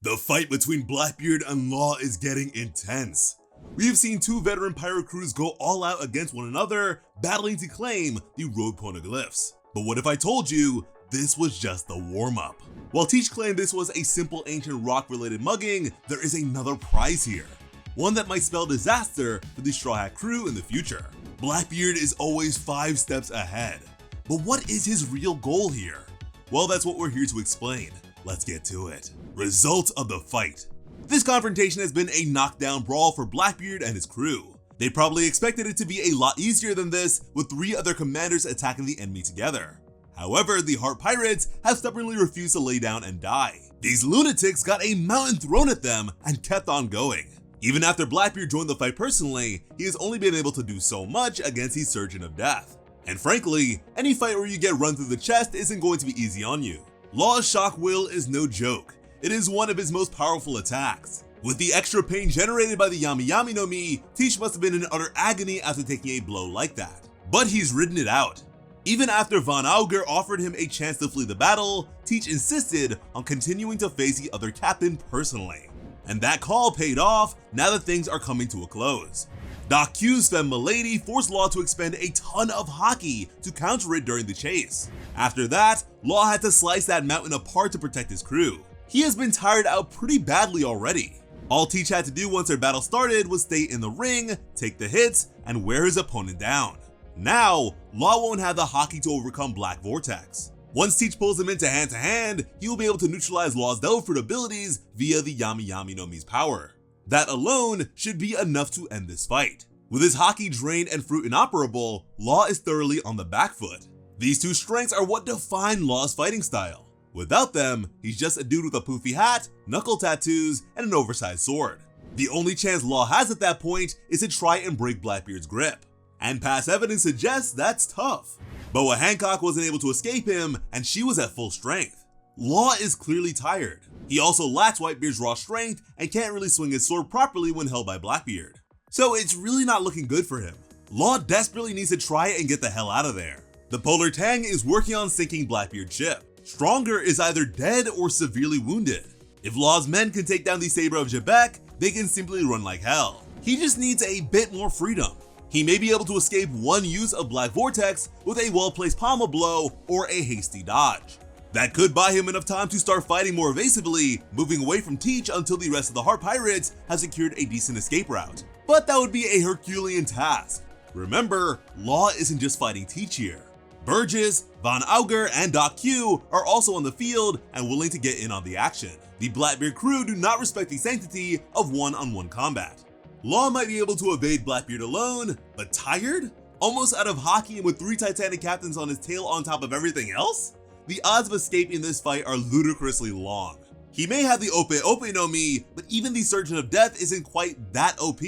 The fight between Blackbeard and Law is getting intense. We have seen two veteran pirate crews go all out against one another, battling to claim the rogue poneglyphs. But what if I told you this was just the warm-up? While Teach claimed this was a simple ancient rock-related mugging, there is another prize here. One that might spell disaster for the Straw Hat crew in the future. Blackbeard is always 5 steps ahead. But what is his real goal here? Well, that's what we're here to explain. Let's get to it. Results of the fight. This confrontation has been a knockdown brawl for Blackbeard and his crew. They probably expected it to be a lot easier than this, with 3 other commanders attacking the enemy together. However, the Heart Pirates have stubbornly refused to lay down and die. These lunatics got a mountain thrown at them and kept on going. Even after Blackbeard joined the fight personally, he has only been able to do so much against the Surgeon of Death. And frankly, any fight where you get run through the chest isn't going to be easy on you. Law's Shock Will is no joke. It is one of his most powerful attacks. With the extra pain generated by the Yami Yami no Mi, Teach must have been in utter agony after taking a blow like that. But he's ridden it out. Even after Von Augur offered him a chance to flee the battle, Teach insisted on continuing to face the other captain personally. And that call paid off now that things are coming to a close. Doc Q's femme Milady forced Law to expend a ton of haki to counter it during the chase. After that, Law had to slice that mountain apart to protect his crew. He has been tired out pretty badly already. All Teach had to do once their battle started was stay in the ring, take the hits, and wear his opponent down. Now, Law won't have the haki to overcome Black Vortex. Once Teach pulls him into hand-to-hand, he will be able to neutralize Law's Devil Fruit abilities via the Yami Yami no Mi's power. That alone should be enough to end this fight. With his haki drained and fruit inoperable, Law is thoroughly on the back foot. These two strengths are what define Law's fighting style. Without them, he's just a dude with a poofy hat, knuckle tattoos, and an oversized sword. The only chance Law has at that point is to try and break Blackbeard's grip. And past evidence suggests that's tough. Boa Hancock wasn't able to escape him, and she was at full strength. Law is clearly tired. He also lacks Whitebeard's raw strength and can't really swing his sword properly when held by Blackbeard. So it's really not looking good for him. Law desperately needs to try and get the hell out of there. The Polar Tang is working on sinking Blackbeard's ship. Stronger is either dead or severely wounded. If Law's men can take down the Saber of Jebek, they can simply run like hell. He just needs a bit more freedom. He may be able to escape one use of Black Vortex with a well-placed pommel blow or a hasty dodge. That could buy him enough time to start fighting more evasively, moving away from Teach until the rest of the Heart Pirates have secured a decent escape route. But that would be a Herculean task. Remember, Law isn't just fighting Teach here. Burgess, Von Augur, and Doc Q are also on the field and willing to get in on the action. The Blackbeard crew do not respect the sanctity of one-on-one combat. Law might be able to evade Blackbeard alone, but tired? Almost out of haki and with 3 Titanic captains on his tail on top of everything else? The odds of escaping this fight are ludicrously long. He may have the Ope Ope no Mi, but even the Surgeon of Death isn't quite that OP.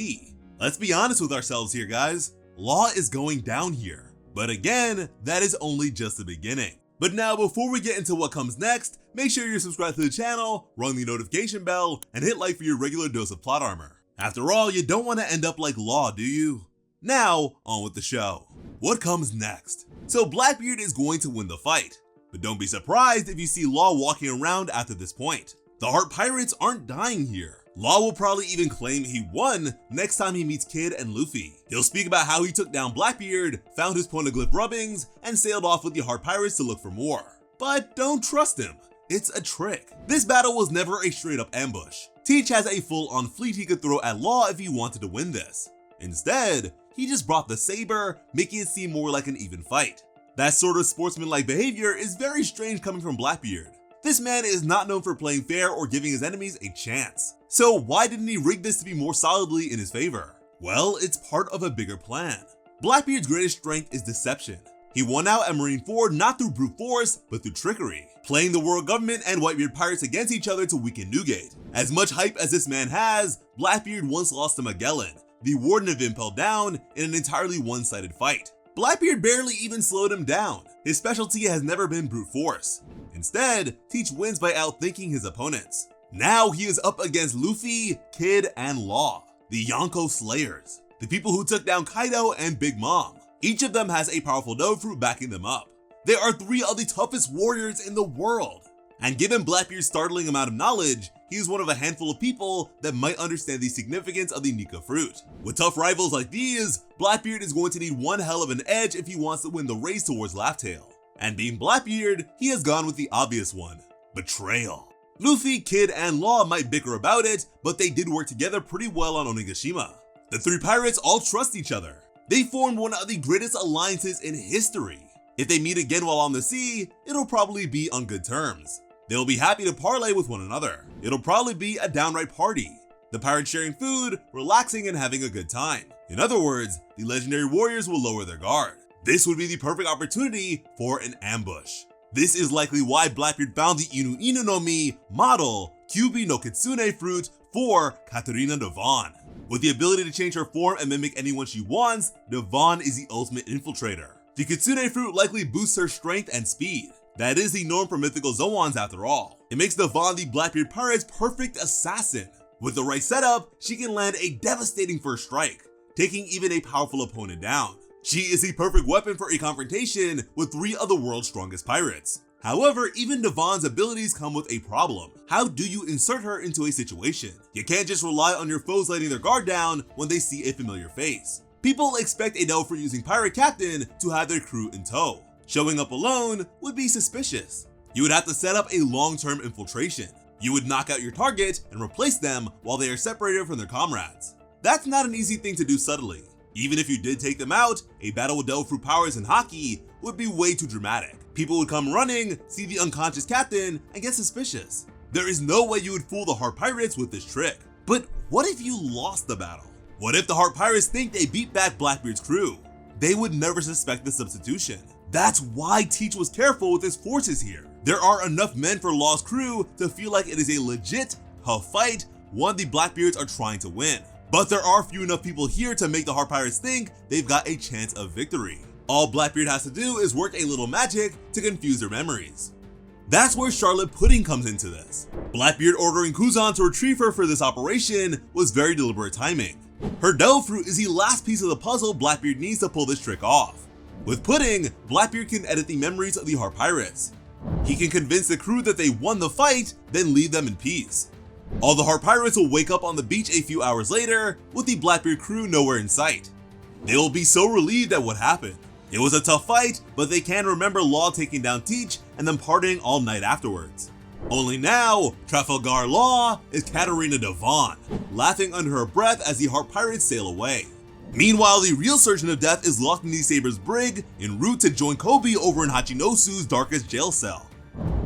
Let's be honest with ourselves here, guys. Law is going down here. But again, that is only just the beginning. But now, before we get into what comes next, make sure you're subscribed to the channel, rung the notification bell, and hit like for your regular dose of plot armor. After all, you don't want to end up like Law, do you? Now, on with the show. What comes next? So Blackbeard is going to win the fight. But don't be surprised if you see Law walking around after this point. The Heart Pirates aren't dying here. Law will probably even claim he won next time he meets Kid and Luffy. He'll speak about how he took down Blackbeard, found his poneglyph rubbings, and sailed off with the Heart Pirates to look for more. But don't trust him. It's a trick. This battle was never a straight up ambush. Teach has a full-on fleet he could throw at Law if he wanted to win this. Instead, he just brought the saber, making it seem more like an even fight. That sort of sportsmanlike behavior is very strange coming from Blackbeard. This man is not known for playing fair or giving his enemies a chance. So why didn't he rig this to be more solidly in his favor? Well, it's part of a bigger plan. Blackbeard's greatest strength is deception. He won out at Marineford not through brute force, but through trickery, playing the world government and Whitebeard pirates against each other to weaken Newgate. As much hype as this man has, Blackbeard once lost to Magellan, the Warden of Impel Down, in an entirely one-sided fight. Blackbeard barely even slowed him down. His specialty has never been brute force. Instead, Teach wins by outthinking his opponents. Now he is up against Luffy, Kid, and Law, the Yonko Slayers, the people who took down Kaido and Big Mom. Each of them has a powerful Devil Fruit backing them up. They are 3 of the toughest warriors in the world. And given Blackbeard's startling amount of knowledge, he is one of a handful of people that might understand the significance of the Nika fruit. With tough rivals like these, Blackbeard is going to need one hell of an edge if he wants to win the race towards Laugh-Tale. And being Blackbeard, he has gone with the obvious one: betrayal. Luffy, Kid, and Law might bicker about it, but they did work together pretty well on Onigashima. The three pirates all trust each other. They formed one of the greatest alliances in history. If they meet again while on the sea, it'll probably be on good terms. They'll be happy to parlay with one another. It'll probably be a downright party. The pirates sharing food, relaxing, and having a good time. In other words, the legendary warriors will lower their guard. This would be the perfect opportunity for an ambush. This is likely why Blackbeard found the Inu Inu no Mi model Kyubi no Kitsune fruit for Katarina Devon. With the ability to change her form and mimic anyone she wants, Devon is the ultimate infiltrator. The Kitsune fruit likely boosts her strength and speed. That is the norm for mythical Zoans after all. It makes Devon the Blackbeard pirate's perfect assassin. With the right setup, she can land a devastating first strike, taking even a powerful opponent down. She is the perfect weapon for a confrontation with three of the world's strongest pirates. However, even Devon's abilities come with a problem. How do you insert her into a situation? You can't just rely on your foes letting their guard down when they see a familiar face. People expect a no-for-using pirate captain to have their crew in tow. Showing up alone would be suspicious. You would have to set up a long-term infiltration. You would knock out your target and replace them while they are separated from their comrades. That's not an easy thing to do subtly. Even if you did take them out, a battle with Devil Fruit powers and Haki would be way too dramatic. People would come running, see the unconscious captain, and get suspicious. There is no way you would fool the Heart Pirates with this trick. But what if you lost the battle? What if the Heart Pirates think they beat back Blackbeard's crew? They would never suspect the substitution. That's why Teach was careful with his forces here. There are enough men for Law's crew to feel like it is a legit, tough fight, one the Blackbeards are trying to win. But there are few enough people here to make the Heart Pirates think they've got a chance of victory. All Blackbeard has to do is work a little magic to confuse their memories. That's where Charlotte Pudding comes into this. Blackbeard ordering Kuzan to retrieve her for this operation was very deliberate timing. Her Devil Fruit is the last piece of the puzzle Blackbeard needs to pull this trick off. With Pudding, Blackbeard can edit the memories of the Heart Pirates. He can convince the crew that they won the fight, then leave them in peace. All the Heart Pirates will wake up on the beach a few hours later, with the Blackbeard crew nowhere in sight. They will be so relieved at what happened. It was a tough fight, but they can remember Law taking down Teach and then partying all night afterwards. Only now, Trafalgar Law is Katarina Devon, laughing under her breath as the Heart Pirates sail away. Meanwhile, the real Surgeon of Death is locked in the Saber's brig, en route to join Kobe over in Hachinosu's darkest jail cell.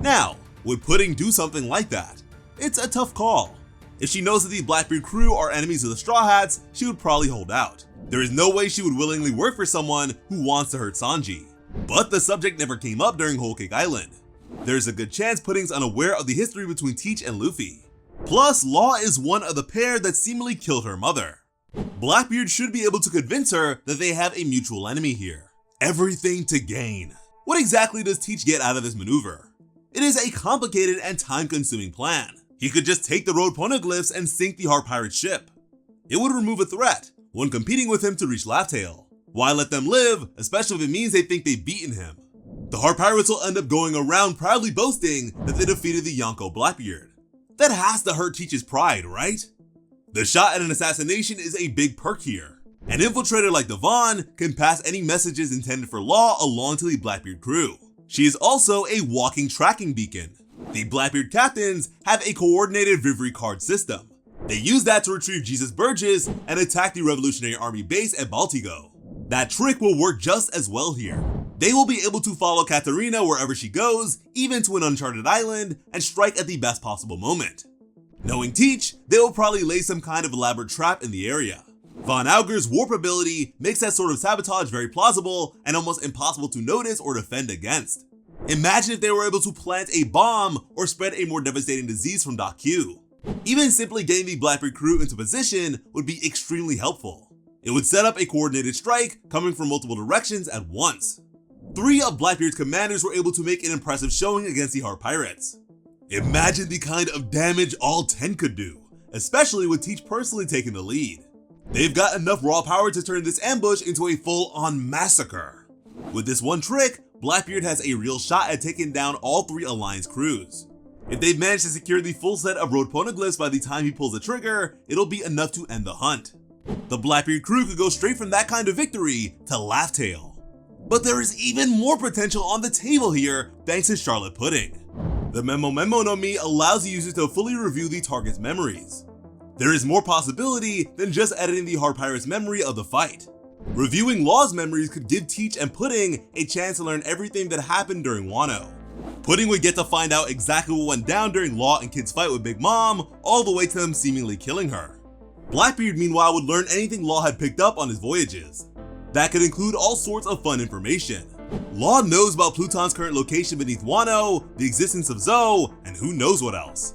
Now, would Pudding do something like that? It's a tough call. If she knows that the Blackbeard crew are enemies of the Straw Hats, she would probably hold out. There is no way she would willingly work for someone who wants to hurt Sanji. But the subject never came up during Whole Cake Island. There's a good chance Pudding's unaware of the history between Teach and Luffy. Plus, Law is one of the pair that seemingly killed her mother. Blackbeard should be able to convince her that they have a mutual enemy here. Everything to gain. What exactly does Teach get out of this maneuver? It is a complicated and time-consuming plan. He could just take the road poneglyphs and sink the Heart Pirate ship. It would remove a threat, one competing with him to reach Laugh-Tale. Why let them live, especially if it means they think they've beaten him? The Heart Pirates will end up going around proudly boasting that they defeated the Yonko Blackbeard. That has to hurt Teach's pride, right? The shot at an assassination is a big perk here. An infiltrator like Devon can pass any messages intended for Law along to the Blackbeard crew. She is also a walking tracking beacon. The Blackbeard captains have a coordinated Vivri card system. They use that to retrieve Jesus Burgess and attack the Revolutionary Army base at Baltigo. That trick will work just as well here. They will be able to follow Katarina wherever she goes, even to an uncharted island, and strike at the best possible moment. Knowing Teach, they will probably lay some kind of elaborate trap in the area. Von Auger's warp ability makes that sort of sabotage very plausible and almost impossible to notice or defend against. Imagine if they were able to plant a bomb or spread a more devastating disease from Doc Q. Even simply getting the Blackbeard crew into position would be extremely helpful. It would set up a coordinated strike coming from multiple directions at once. 3 of Blackbeard's commanders were able to make an impressive showing against the Heart Pirates. Imagine the kind of damage all 10 could do, especially with Teach personally taking the lead. They've got enough raw power to turn this ambush into a full-on massacre. With this one trick, Blackbeard has a real shot at taking down all 3 Alliance crews. If they manage to secure the full set of road poneglyphs by the time he pulls the trigger, it'll be enough to end the hunt. The Blackbeard crew could go straight from that kind of victory to Laugh Tale. But there is even more potential on the table here thanks to Charlotte Pudding. The Memo no Mi allows the user to fully review the target's memories. There is more possibility than just editing the Hard Pirate's memory of the fight. Reviewing Law's memories could give Teach and Pudding a chance to learn everything that happened during Wano. Pudding would get to find out exactly what went down during Law and Kid's fight with Big Mom, all the way to them seemingly killing her. Blackbeard meanwhile would learn anything Law had picked up on his voyages. That could include all sorts of fun information. Law knows about Pluton's current location beneath Wano, the existence of Zoe, and who knows what else.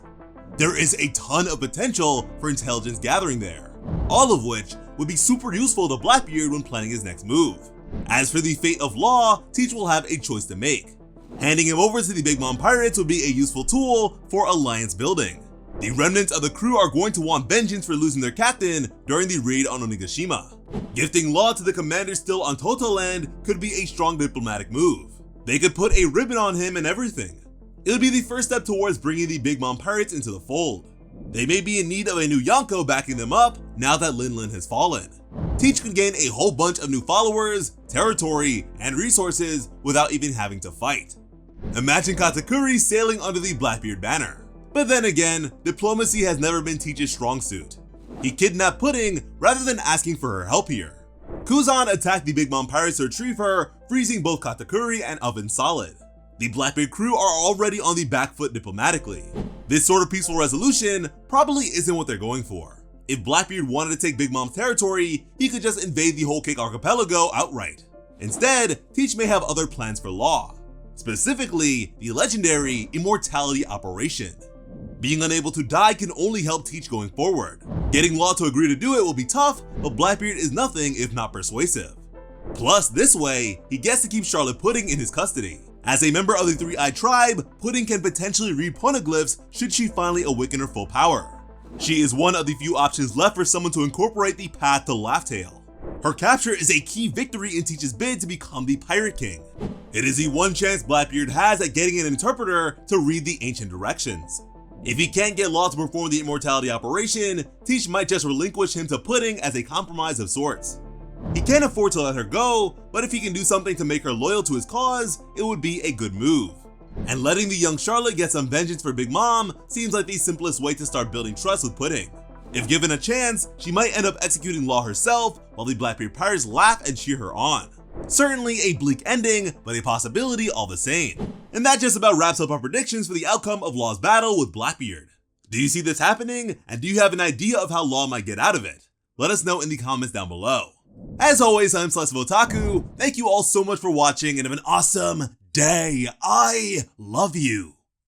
There is a ton of potential for intelligence gathering there, all of which would be super useful to Blackbeard when planning his next move. As for the fate of Law, Teach will have a choice to make. Handing him over to the Big Mom Pirates would be a useful tool for alliance building. The remnants of the crew are going to want vengeance for losing their captain during the raid on Onigashima. Gifting Law to the commander still on Toto Land could be a strong diplomatic move. They could put a ribbon on him and everything. It would be the first step towards bringing the Big Mom Pirates into the fold. They may be in need of a new Yonko backing them up now that Lin Lin has fallen. Teach could gain a whole bunch of new followers, territory, and resources without even having to fight. Imagine Katakuri sailing under the Blackbeard banner. But then again, diplomacy has never been Teach's strong suit. He kidnapped Pudding rather than asking for her help here. Kuzan attacked the Big Mom Pirates to retrieve her, freezing both Katakuri and Oven solid. The Blackbeard crew are already on the back foot diplomatically. This sort of peaceful resolution probably isn't what they're going for. If Blackbeard wanted to take Big Mom's territory, he could just invade the whole Cake Archipelago outright. Instead, Teach may have other plans for Law. Specifically, the legendary Immortality operation. Being unable to die can only help Teach going forward. Getting Law to agree to do it will be tough, but Blackbeard is nothing if not persuasive. Plus, this way, he gets to keep Charlotte Pudding in his custody. As a member of the Three-Eyed Tribe, Pudding can potentially read poneglyphs should she finally awaken her full power. She is one of the few options left for someone to incorporate the path to Laugh Tale. Her capture is a key victory in Teach's bid to become the Pirate King. It is the one chance Blackbeard has at getting an interpreter to read the ancient directions. If he can't get Law to perform the Immortality operation, Teach might just relinquish him to Pudding as a compromise of sorts. He can't afford to let her go, but if he can do something to make her loyal to his cause, it would be a good move. And letting the young Charlotte get some vengeance for Big Mom seems like the simplest way to start building trust with Pudding. If given a chance, she might end up executing Law herself while the Blackbeard Pirates laugh and cheer her on. Certainly a bleak ending, but a possibility all the same. And that just about wraps up our predictions for the outcome of Law's battle with Blackbeard. Do you see this happening, and do you have an idea of how Law might get out of it? Let us know in the comments down below. As always, I'm Celestial Otaku. Thank you all so much for watching and have an awesome day. I love you.